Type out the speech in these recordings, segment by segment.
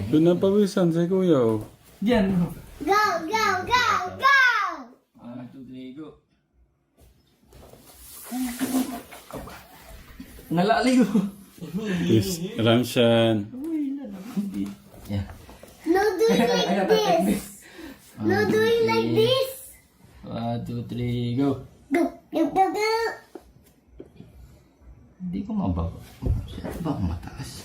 Pinapawisan si Kuya. Oh. Diyan. Go, go, go, go! 1, 2, 3, go. Nalaligo. Yes. Ramshan. Yeah. No doing like this. No doing like this. 1, 2, 3, go. Go, go, go, go. Hindi ko mababa. Siya ba ang mataas?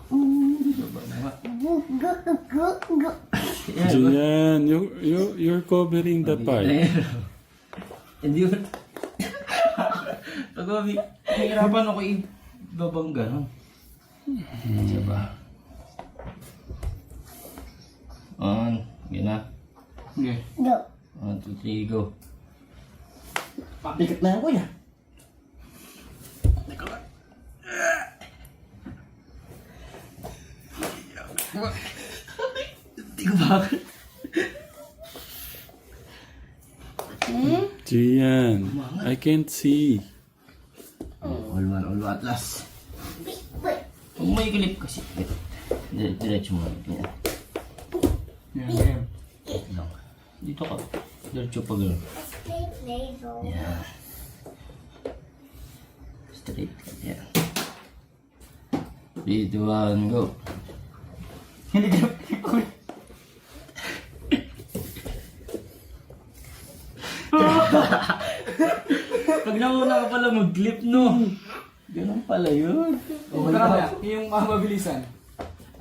Baba na nga. Go, go, go, go. Yan, go. Diyan, you're covering the part. Hindi ko... Pag nahihirapan ako ibabang gano'n. Siya ba? Yun na. Okay. Go. 1, 2, 3, go. Pabigat na yan, kuya. Hindi ko bakit. Diyan, I can't see. All one, all atlas. Kung may clip kasi. Diretso mo. Yan. Yan, yan. Lang. Dito ka. Diretso pa gano'n. Play, play, go. Yan. Straight ka. Yan. 3, 2, 1, go. Hindi ka, kuya. Pag nauna ka pala mag-clip, no? Ganun pala yun. Kaya, yung mabilisan.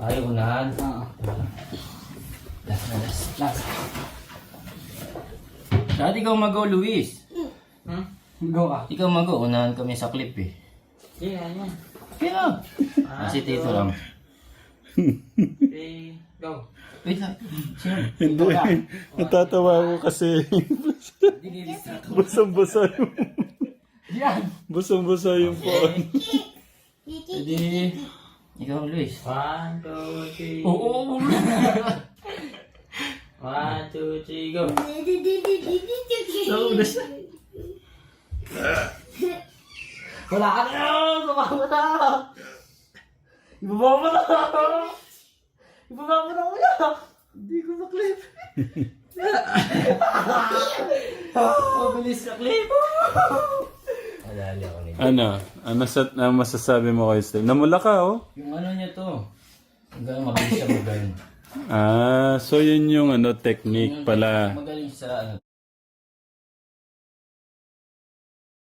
Ayaw unahan. Ah, Last na last. last. Dati ikaw mag-go, Luis. Go ka. Ikaw mag-go. Unahan kami sa clip eh. Yeah, yan. Kaya. Kasi Tito lang. Okay, go. Wait lang. Sino? Hindi, natatawa ako kasi busong-busa yung, Yan. busong-busa yung phone. Ready? Ikaw, Luis. 1, 2, 3. Oo. 1, 2, 3, go. Naunas na. Wala ka na! Sumama na! Ibaba mo na! Ibaba mo na kuya! Hindi ko sa-clip. Mabilis sa clip. Alali ako nito. Ano masasabi mo kay Steve? Namula ka, oh. Yung ano niya to. Hanggang mabilis siya magaling. So yun yung technique pala. Magaling sa ano.